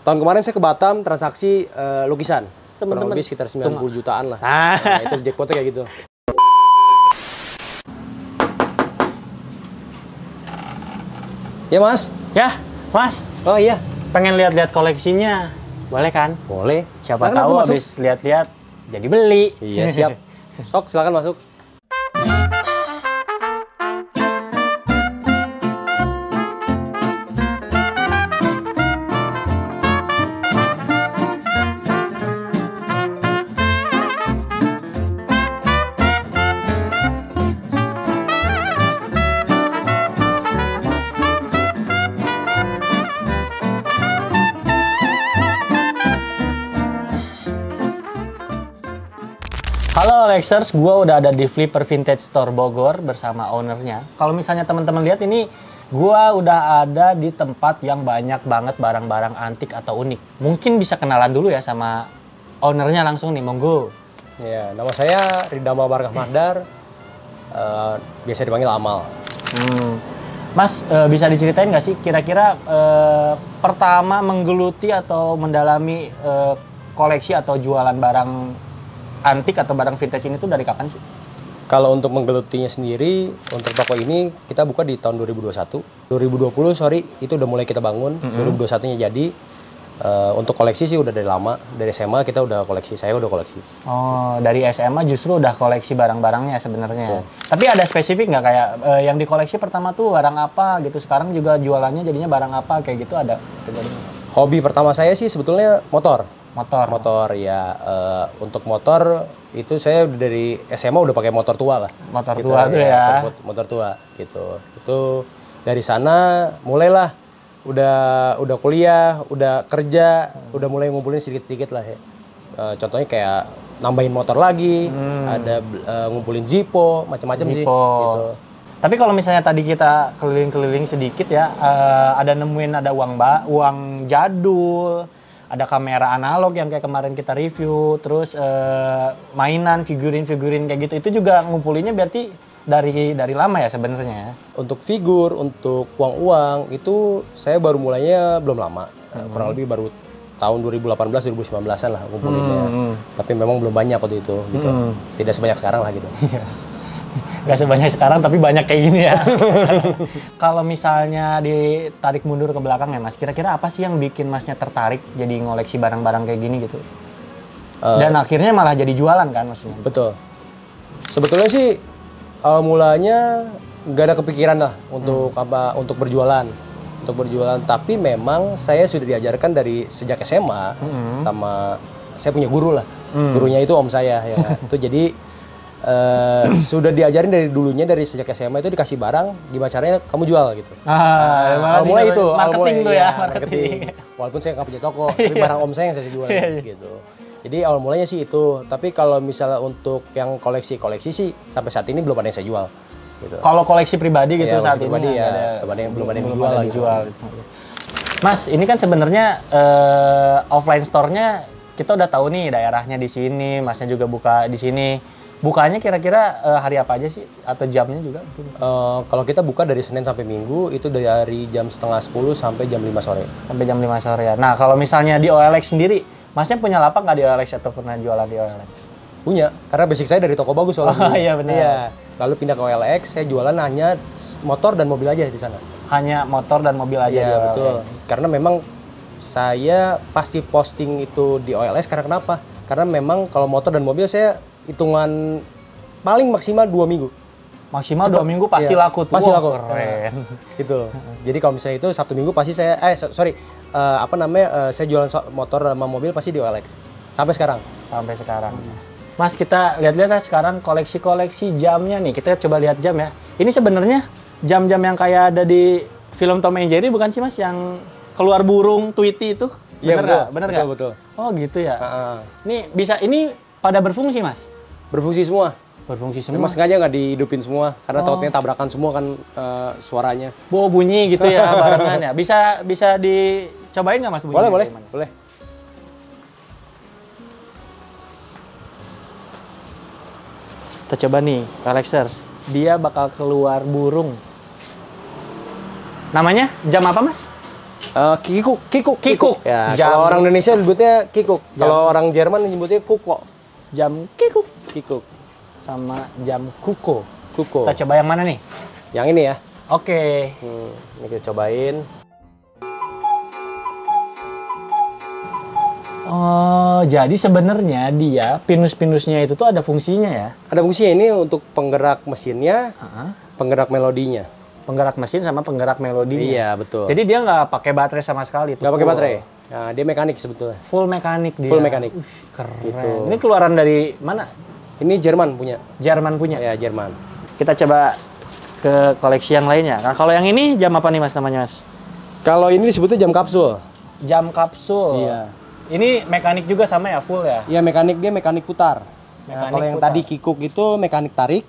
Tahun kemarin saya ke Batam transaksi lukisan. Kurang Temen-temen. lebih sekitar 90 jutaan lah. Ah. Nah, itu jackpotnya kayak gitu. Ya Mas? Ya, Mas. Oh iya. Pengen lihat-lihat koleksinya. Boleh kan? Boleh. Siapa Silakan tahu aku masuk. habis lihat-lihat jadi beli. Iya siap. Sok silakan masuk. Halo Alexers, gue udah ada di Flipper Vintage Store Bogor bersama ownernya. Kalau misalnya teman-teman lihat ini, gue udah ada di tempat yang banyak banget barang-barang antik atau unik. Mungkin bisa kenalan dulu ya sama ownernya langsung nih, monggo. Ya, nama saya Ridama Barkah Mahdar. Biasa dipanggil Amal. Mas, bisa diceritain nggak sih kira-kira pertama menggeluti atau mendalami koleksi atau jualan barang antik atau barang vintage ini tuh dari kapan sih? Kalau untuk menggelutinya sendiri, untuk toko ini kita buka di tahun 2021. 2020, sorry, itu udah mulai kita bangun. 2021-nya jadi. Untuk koleksi sih udah dari lama. Dari SMA kita udah koleksi, saya udah koleksi. Oh, dari SMA justru udah koleksi barang-barangnya sebenarnya. Tapi ada spesifik nggak kayak yang dikoleksi pertama tuh barang apa gitu? Sekarang juga jualannya jadinya barang apa kayak gitu ada? Hobi pertama saya sih sebetulnya motor. Motor Ya, untuk motor itu saya udah dari SMA udah pakai motor tua lah. Motor gitu, tua tuh ya. Motor tua gitu. Itu dari sana mulailah udah kuliah, udah kerja, udah mulai ngumpulin sedikit-sedikit lah ya. Contohnya kayak nambahin motor lagi, ada ngumpulin Zippo, macam-macam sih gitu. Tapi kalau misalnya tadi kita keliling-keliling sedikit ya, ada nemuin ada uang jadul, ada kamera analog yang kayak kemarin kita review, terus mainan, figurin kayak gitu. Itu juga ngumpulinnya berarti dari lama ya sebenarnya. Untuk figur, untuk uang-uang itu saya baru mulainya belum lama. Kurang lebih baru tahun 2018-2019an lah ngumpulinnya. Tapi memang belum banyak waktu itu gitu. Tidak sebanyak sekarang lah gitu. Gak sebanyak sekarang tapi banyak kayak gini ya. Kalau misalnya ditarik mundur ke belakang ya Mas, kira-kira apa sih yang bikin Masnya tertarik jadi ngoleksi barang-barang kayak gini gitu? Dan akhirnya malah jadi jualan kan maksudnya? Betul. Sebetulnya sih mulanya nggak ada kepikiran lah untuk untuk berjualan. Tapi memang saya sudah diajarkan dari sejak SMA sama saya punya guru lah. Gurunya itu om saya ya. Itu jadi sudah diajarin dari dulunya dari sejak SMA itu dikasih barang gimana caranya kamu jual gitu. Awal mulai itu marketing tuh ya, marketing. Walaupun saya nggak punya toko, tapi barang om saya yang saya jual gitu. Jadi awal mulanya sih itu. Tapi kalau misalnya untuk yang koleksi sih sampai saat ini belum ada yang saya jual. Gitu. Kalau koleksi pribadi gitu ya, saat ini pribadi ya, belum ada yang dijual. Gitu. Mas, ini kan sebenarnya offline store-nya kita udah tahu nih daerahnya di sini, Masnya juga buka di sini. Bukanya kira-kira hari apa aja sih? Atau jamnya juga? Kalau kita buka dari Senin sampai Minggu, itu dari jam setengah 10 sampai jam 5 sore. Sampai jam 5 sore ya. Nah, kalau misalnya di OLX sendiri, Masnya punya lapak nggak di OLX atau pernah jualan di OLX? Punya, karena basic saya dari toko bagus soalnya. Oh iya benar. Iya. Lalu pindah ke OLX, saya jualan hanya motor dan mobil aja di sana. Hanya motor dan mobil aja di Iya, OLX? betul. Karena memang saya pasti posting itu di OLX karena kenapa? Karena memang kalau motor dan mobil saya hitungan paling maksimal 2 minggu. Maksimal 2 minggu pasti laku tuh. Pasti laku. Keren. Gitu. Jadi kalau misalnya itu Sabtu Minggu pasti saya saya jualan motor sama mobil pasti di OLX. Sampai sekarang. Sampai sekarang. Mas, kita lihat-lihat sekarang koleksi jamnya nih. Kita coba lihat jam ya. Ini sebenarnya jam-jam yang kayak ada di film Tom and Jerry bukan sih Mas, yang keluar burung Tweety itu? Iya betul. Bener nggak? Betul. Oh gitu ya. Ini pada berfungsi Mas? Berfungsi semua. Berfungsi semua. Memang sengaja nggak dihidupin semua karena takutnya tabrakan semua kan suaranya. Bunyi gitu ya barengan ya. Bisa dicobain nggak Mas bunyinya? Boleh. Kita coba nih, Alexers. Dia bakal keluar burung. Namanya jam apa Mas? Kikuk. Ya, Jam. kalau orang Indonesia nyebutnya kikuk. Kalau orang Jerman nyebutnya kuko. Jam kikuk. Kikuk. Sama jam kuko. Kuko. Kita coba yang mana nih? Yang ini ya. Oke. Ini kita cobain. Oh, jadi sebenarnya dia pinus-pinusnya itu tuh ada fungsinya ya? Ada fungsinya ini untuk penggerak mesinnya, Heeh. penggerak melodinya. Penggerak mesin sama penggerak melodinya. Iya, betul. Jadi dia nggak pakai baterai sama sekali. Nggak pakai baterai. Nah, dia mekanik sebetulnya. Full mekanik dia. Full mekanik. Keren. Gitu. Ini keluaran dari mana? Ini Jerman punya. Jerman punya. Ya, Jerman. Kita coba ke koleksi yang lainnya. Nah, kalau yang ini jam apa nih Mas namanya Mas? Kalau ini disebutnya jam kapsul. Jam kapsul. Iya. Ini mekanik juga sama ya, full ya? Iya, dia mekanik putar. Nah, Mekanik kalau yang putar. tadi kikuk itu mekanik tarik.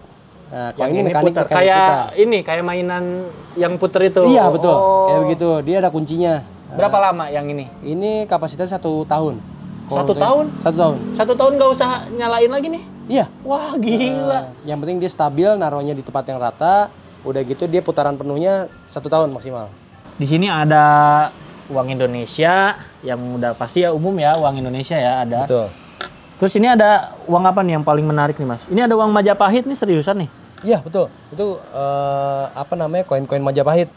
Nah, kalau ini mekanik putar. putar. Kayak mainan yang puter itu. Iya, betul. Oh. Kayak begitu. Dia ada kuncinya. Berapa lama yang ini? Ini kapasitasnya 1 tahun. Satu tahun? 1 tahun. 1 tahun nggak usah nyalain lagi nih? Iya. Wah, gila. Yang penting dia stabil, naruhnya di tempat yang rata. Udah gitu dia putaran penuhnya 1 tahun maksimal. Di sini ada uang Indonesia yang udah pasti ya umum ya, uang Indonesia ya ada. Betul. Terus ini ada uang apa nih yang paling menarik nih Mas? Ini ada uang Majapahit nih, seriusan nih. Iya, betul. Itu apa namanya? Koin-koin Majapahit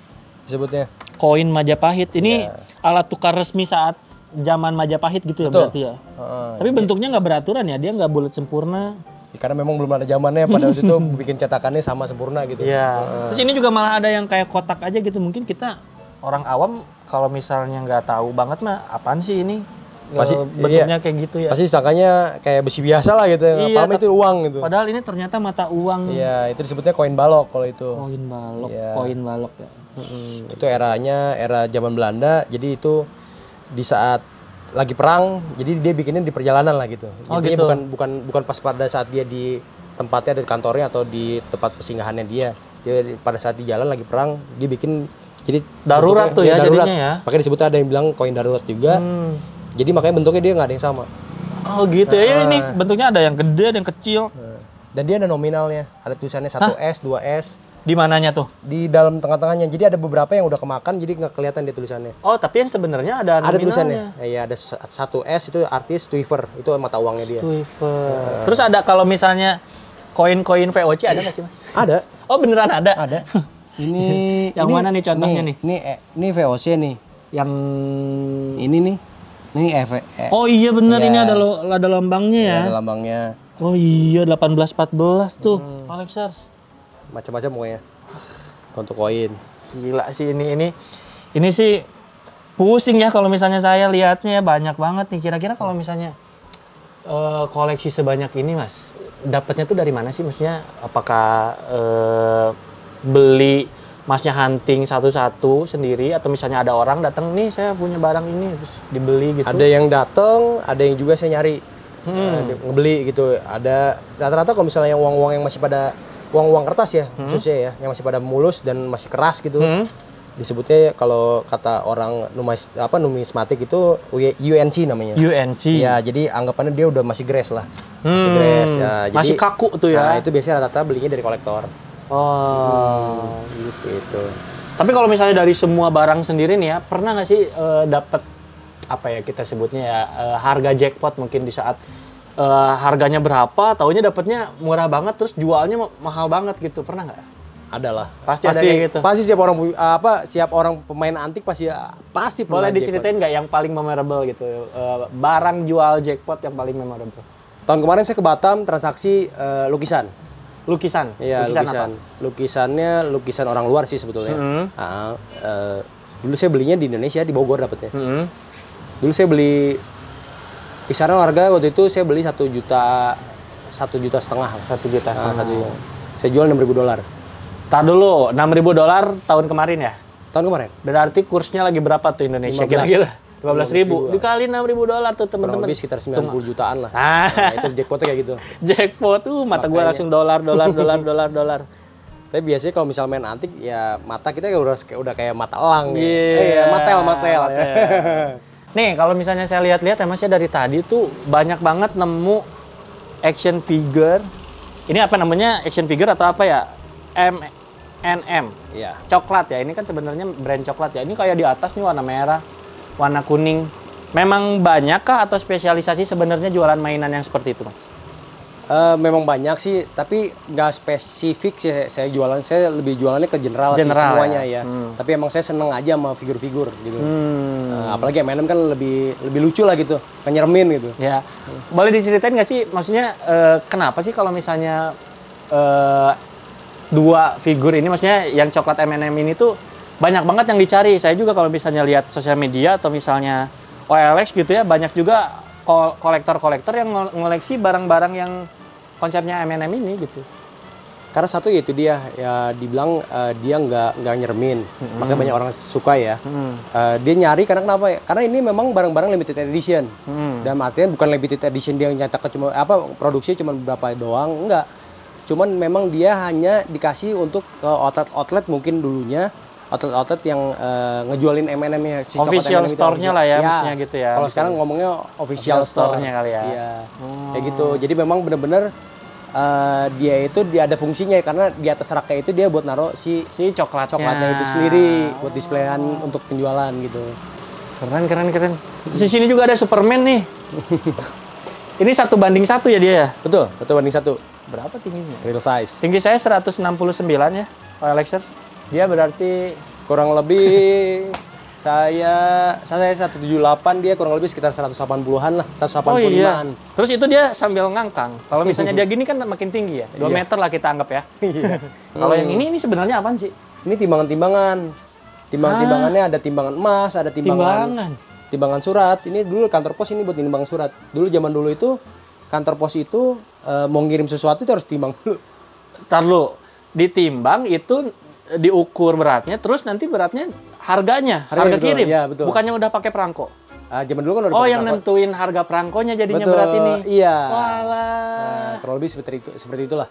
disebutnya. Koin Majapahit. Ini Iya. alat tukar resmi saat zaman Majapahit gitu ya. Betul. Berarti ya. Heeh. Tapi bentuknya nggak beraturan ya, dia nggak bulat sempurna. Ya, karena memang belum ada zamannya pada waktu itu bikin cetakannya sama sempurna gitu. Iya. Terus ini juga malah ada yang kayak kotak aja gitu. Mungkin kita orang awam kalau misalnya nggak tahu banget mah apaan sih ini? Pasti Bentuknya kayak gitu ya. Pasti sangkanya kayak besi biasa lah gitu. Iya, Paham itu uang gitu. Padahal ini ternyata mata uang. Iya, itu disebutnya koin balok kalau itu. Koin balok, Iya. koin balok ya. Itu era zaman Belanda. Jadi itu di saat lagi perang, jadi dia bikinnya di perjalanan lah gitu. Oh, Intinya gitu. bukan pas pada saat dia di tempatnya, di kantornya atau di tempat persinggahannya dia. Dia pada saat di jalan lagi perang, dia bikin jadi Darurat tuh ya jadinya ya. Makanya disebutnya ada yang bilang koin darurat juga. Jadi makanya bentuknya dia nggak ada yang sama. Oh gitu ya. Ini bentuknya ada yang gede, ada yang kecil. Nah, dan dia ada nominalnya, ada tulisannya 1S, 2S Di mananya tuh? di dalam tengah-tengahnya. Jadi ada beberapa yang udah kemakan, jadi nggak kelihatan dia tulisannya. Oh, tapi yang sebenarnya ada Ada tulisannya. nominalnya. Iya, ada 1S itu artis Twiver, itu mata uangnya dia. Twiver. Terus ada kalau misalnya koin-koin VOC ada nggak sih Mas? Ada, Oh beneran ada? ada. Ini Yang mana nih contohnya nih? Ini VOC nih. Yang Ini nih. Ini Oh iya bener, Iya. ini ada lambangnya ya. ada lambangnya. Oh iya 1814 tuh. Collectors. Macam-macam pokoknya. Untuk koin. Gila sih ini sih pusing ya kalau misalnya saya lihatnya ya, banyak banget nih. Kira-kira kalau misalnya koleksi sebanyak ini Mas, dapatnya tuh dari mana sih? Maksudnya apakah beli Masnya hunting satu-satu sendiri atau misalnya ada orang datang nih saya punya barang ini terus dibeli gitu? Ada yang datang, ada yang juga saya nyari. Ngebeli gitu. Ada rata-rata kalau misalnya yang uang-uang yang masih pada uang-uang kertas ya, khususnya ya, yang masih pada mulus dan masih keras gitu. Disebutnya kalau kata orang numismatik itu UNC namanya. UNC. Ya, jadi anggapannya dia udah masih gres lah. Masih gres ya. Jadi, Masih kaku tuh ya. Nah, itu biasanya rata-rata belinya dari kolektor. Oh. Gitu. Tapi kalau misalnya dari semua barang sendiri nih ya, pernah nggak sih dapat apa ya kita sebutnya ya harga jackpot mungkin di saat harganya berapa, taunya dapatnya murah banget terus jualnya mahal banget gitu, pernah nggak? Adalah. Pasti ada kayak gitu. Pasti siap orang pemain antik pasti Boleh pernah diceritain nggak yang paling memorable gitu, barang jual jackpot yang paling memorable? Tahun kemarin saya ke Batam transaksi lukisan. Lukisan? Iya, lukisan. Lukisannya lukisan orang luar sih sebetulnya. Dulu saya belinya di Indonesia, di Bogor dapetnya. Dulu saya beli kisaran harga waktu itu saya beli 1,5 juta. 1,5 juta. Saya jual $6.000. Tar dulu, $6.000 tahun kemarin ya? Tahun kemarin. Berarti kursnya lagi berapa tuh Indonesia 15. kira-kira? 15.000. Dikali $6.000 tuh Kurang teman-teman. lebih sekitar 90 jutaan lah. Ah. Nah, itu jackpotnya kayak gitu. Jackpot tuh mata gua langsung dolar. Tapi biasanya kalau misal main antik ya mata kita udah kayak mata elang ya. Iya, Matel. Nih, kalau misalnya saya lihat-lihat ya Mas ya dari tadi tuh banyak banget nemu action figure. Ini apa namanya? Action figure atau apa ya? M&M. Iya. Coklat ya, ini kan sebenarnya brand coklat ya. Ini kayak di atas nih warna merah, warna kuning. Memang banyak kah atau spesialisasi sebenarnya jualan mainan yang seperti itu, Mas? Memang banyak sih, tapi nggak spesifik sih saya jualan. Saya lebih jualannya ke general sih General, semuanya ya. ya. Tapi emang saya seneng aja sama figur-figur gitu. Apalagi M&M kan lebih lucu lah gitu, kenyeremin gitu. Ya, boleh diceritain nggak sih, maksudnya kenapa sih kalau misalnya dua figur ini, maksudnya yang coklat M&M ini tuh banyak banget yang dicari. Saya juga kalau misalnya lihat sosial media atau misalnya OLX gitu ya, banyak juga kolektor-kolektor yang ngoleksi barang-barang yang konsepnya M&M ini gitu. Karena satu ya itu dia, ya dibilang dia nggak nyermin, makanya banyak orang suka ya. Dia nyari karena kenapa ya? Karena ini memang barang-barang limited edition. Dan artinya bukan limited edition dia nyetak cuma produksinya cuma beberapa doang, enggak. Cuman memang dia hanya dikasih untuk outlet mungkin dulunya. Outlet yang ngejualin M&M-nya, official store-nya lah ya, maksudnya gitu ya. Kalau sekarang ngomongnya official store-nya kali ya. Iya. Kayak gitu. Jadi memang benar-benar dia itu ada fungsinya karena di atas raknya itu dia buat naruh si coklatnya itu sendiri buat displayan untuk penjualan gitu. Keren. Terus di sini juga ada Superman nih. Ini 1:1 ya dia ya? Betul, 1:1. Berapa tingginya? Real size. Tinggi saya 169 ya, OLXers. Dia berarti kurang lebih saya 178, dia kurang lebih sekitar 180-an lah, 185-an. Oh iya. Terus itu dia sambil ngangkang. Kalau misalnya dia gini kan makin tinggi ya. 2 meter lah kita anggap ya. Kalau yang ini sebenarnya apaan sih? Ini timbangan-timbangan. Timbangannya ada timbangan emas, ada timbangan surat. Ini dulu kantor pos ini buat nimbang surat. Dulu zaman dulu itu kantor pos itu mau ngirim sesuatu itu harus timbang dulu. Ntar lu, ditimbang itu diukur beratnya, terus nanti beratnya harga betul, kirim. ya, betul. Bukannya udah pakai perangko. Zaman dulu kan udah yang perangko. Nentuin harga perangkonya jadinya betul, berat ini. Iya. Walah. Kurang lebih seperti itulah.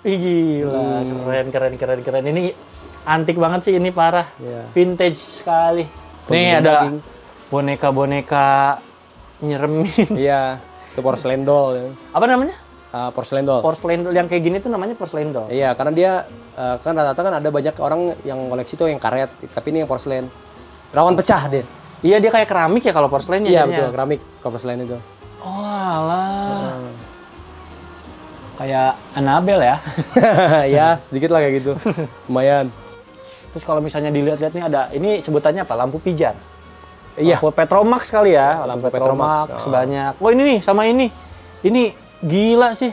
Ih, gila, keren. Ini antik banget sih, ini parah. Yeah. Vintage sekali. Nih ada boneka-boneka nyeremin. Iya, itu porcelain doll. Ya. Apa namanya? Porcelain doll. Porcelain doll yang kayak gini tuh namanya porcelain doll. Iya, karena dia kan rata-rata kan ada banyak orang yang koleksi tuh yang karet, tapi ini yang porcelain. Rawan pecah dia. Iya, dia kayak keramik ya kalau porcelainnya. Iya, betul, keramik kalau porcelain itu. Oh, alah. Kayak Annabelle ya. Ya, sedikit lah kayak gitu. Lumayan. Terus kalau misalnya dilihat-lihat nih ada, ini sebutannya apa? Lampu pijar. Iya. Lampu Petromax kali ya. Lampu Petromax banyak. Oh ini nih, sama ini. Ini gila sih.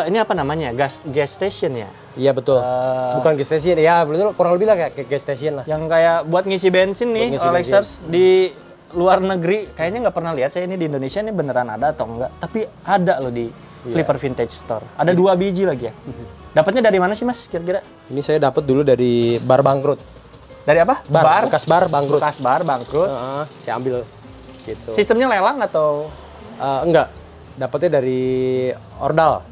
Ini apa namanya? Gas station ya? Iya betul. Bukan gas station ya, betul kurang lebih lah kayak gas station lah. Yang kayak buat ngisi bensin nih, OLXers di luar negeri kayaknya nggak pernah lihat saya ini di Indonesia ini beneran ada atau enggak. Tapi ada loh di Flipper Vintage Store. Ada 2 biji lagi ya. Dapatnya dari mana sih Mas kira-kira? Ini saya dapat dulu dari bar bangkrut. Dari apa? Bekas bar bangkrut. Bekas bar bangkrut. Saya ambil gitu. Sistemnya lelang atau? Enggak. Dapatnya dari ordal.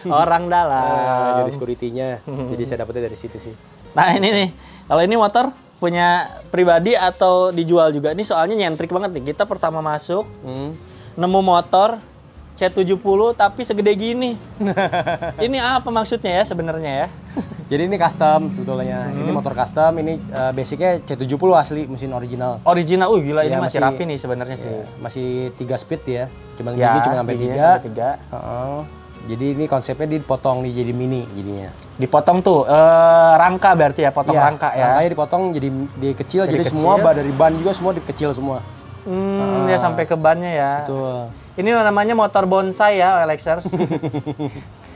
Orang dalam. Jadi security-nya. Jadi saya dapatnya dari situ sih. Nah ini nih, kalau ini motor punya pribadi atau dijual juga? Ini soalnya nyentrik banget nih. Kita pertama masuk, nemu motor C70 tapi segede gini. Ini apa maksudnya ya sebenarnya ya? Jadi ini custom sebetulnya. Ini motor custom, ini basicnya C70 asli, mesin original. Original, gila ini masih rapi nih sebenarnya sih. Masih 3 speed ya. Cuma sampai 3. Jadi ini konsepnya dipotong nih jadi mini jadinya. Dipotong tuh rangka berarti ya, potong rangka ya. Rangkanya dipotong jadi kecil, jadi semua dari ban juga semua dikecil semua. Ya sampai ke bannya ya. Betul. Ini namanya motor bonsai ya, OLXers.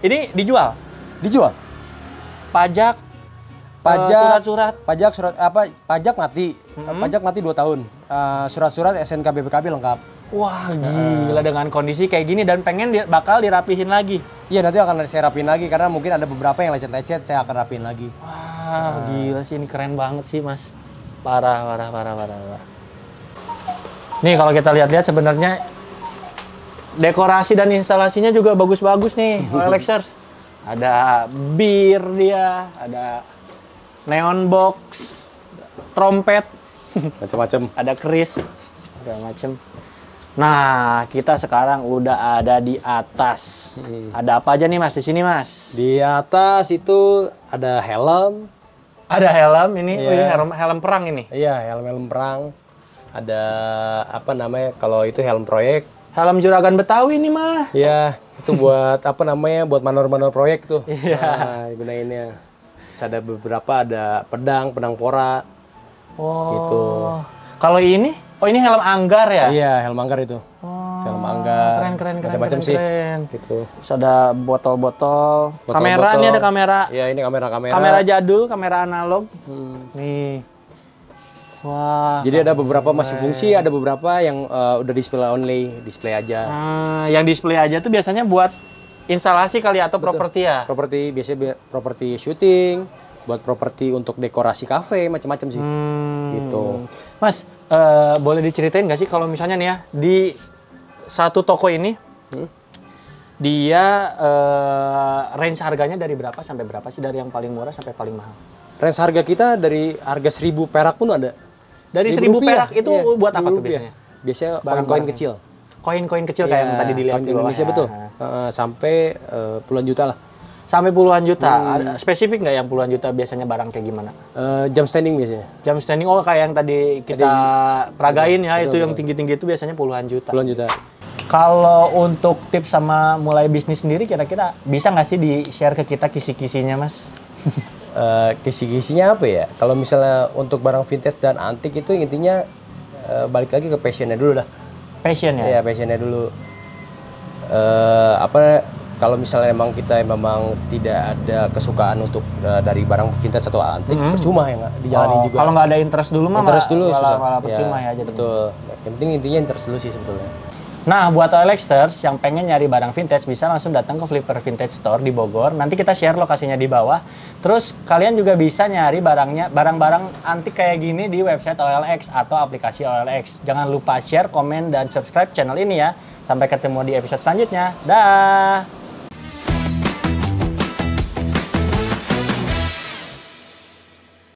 Ini dijual? Dijual. Pajak surat-surat. Pajak mati. Pajak mati 2 tahun. Surat-surat SNK BPKB lengkap. Wah, gila dengan kondisi kayak gini dan pengen bakal dirapihin lagi. Iya, nanti akan saya rapihin lagi karena mungkin ada beberapa yang lecet-lecet, saya akan rapihin lagi. Wah, gila sih, ini keren banget sih, Mas. Parah. Nih, kalau kita lihat-lihat sebenarnya dekorasi dan instalasinya juga bagus-bagus nih, OLXers. Ada bir dia, ada neon box, trompet, macam-macam. ada keris, segala macam. Nah, kita sekarang udah ada di atas. Ada apa aja nih Mas di sini Mas? Di atas itu ada helm. Ada helm ini, Iya. oh, ini helm perang ini. Iya, helm perang. Ada apa namanya? Kalau itu helm proyek. Helm juragan Betawi nih mah. Iya, itu buat apa namanya? Buat manor-manor proyek tuh. Iya. Nah, gunainnya. Terus ada beberapa, ada pedang pora. Oh. Gitu. Kalau ini? Oh, ini helm anggar ya? Iya, helm anggar itu. Oh, Helm anggar. keren. Macam-macam sih. Keren. Gitu. Terus ada botol-botol. Botol-botol. Kamera, ini ada kamera. Iya, ini kamera. Kamera jadul, kamera analog. Nih. Wah. Jadi ada beberapa masih fungsi, ada beberapa yang udah display only, display aja. Yang display aja tuh biasanya buat instalasi kali atau properti ya? Properti biasanya properti syuting, buat properti untuk dekorasi kafe, macam-macam sih. Gitu. Mas, boleh diceritain nggak sih kalau misalnya nih ya di satu toko ini dia range harganya dari berapa sampai berapa sih, dari yang paling murah sampai paling mahal? Range harga kita dari harga 1.000 perak pun ada. Dari 1.000 perak itu buat apa tuh biasanya? Biasanya Barang-barang koin-koin kecil. Koin-koin kecil kayak yang tadi dilihat koin di bawah Indonesia ya. betul. Sampai puluhan juta lah. Sampai puluhan juta. Ada spesifik nggak yang puluhan juta biasanya barang kayak gimana? Jam standing biasanya. Jam standing, oh kayak yang tadi kita peragain ya, itu betul. yang tinggi-tinggi itu biasanya puluhan juta. Puluhan juta. Kalau untuk tips sama mulai bisnis sendiri, kira-kira bisa nggak sih di-share ke kita kisi-kisinya, Mas? Kisi-kisinya apa ya? Kalau misalnya untuk barang vintage dan antik itu intinya balik lagi ke passionnya dulu dah. Passion ya? Iya, passionnya dulu. Kalau misalnya memang kita memang tidak ada kesukaan untuk dari barang vintage atau antik, percuma ya nggak dijalani juga. Kalau nggak ada interest dulu mah Interest dulu susah. malah percuma ya jadi. Betul. Yang penting intinya interest dulu sih sebetulnya. Nah, buat OLXers yang pengen nyari barang vintage bisa langsung datang ke Flipper Vintage Store di Bogor. Nanti kita share lokasinya di bawah. Terus kalian juga bisa nyari barang-barang antik kayak gini di website OLX atau aplikasi OLX. Jangan lupa share, komen, dan subscribe channel ini ya. Sampai ketemu di episode selanjutnya. Dah.